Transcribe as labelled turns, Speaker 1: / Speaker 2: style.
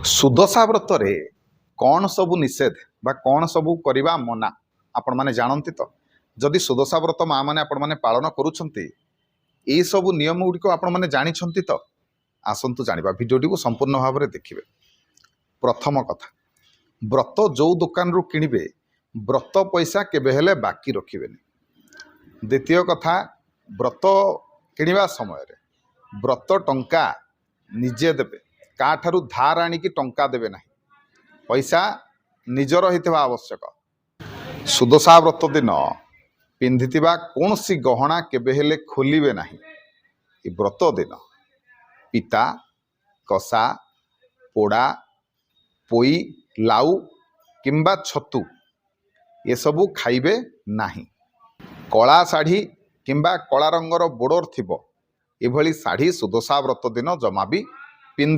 Speaker 1: सुदशा व्रत रे कौन सबू निषेध बा कौन सबू करवा मना आपण माने जानती तो जदि सुदशा व्रत माँ मैंने आपण मैंने पालन करुछंती एई सबू नियम गुड़िक आपण मैंने जानिछंती तो आसंतु जानिबा भिडियोटी को संपूर्ण भाव में देखिए। प्रथम कथा व्रत जो दुकान रु किनिबे व्रत पैसा केबे हेले बाकी रखिबेनी। द्वितीय कथा व्रत किनिबा समय रे व्रत टंका निजे देबे काठारू धार आनिकी टंका देबे नाही पैसा निजर हितबा आवश्यक। सुदशा व्रत दिन पिंधिथिबा कोनसी गहना केबे हेले खोलिबे नाही। ई व्रत दिन पिता कसा पोड़ा पोई लाउ किंबा छतु ये सबू खाइबे नाही। कला शाढ़ी किंबा कला रंगर बोर्डर थिबो एभली शाढ़ी सुदशा व्रत दिन जमा भी पिंधि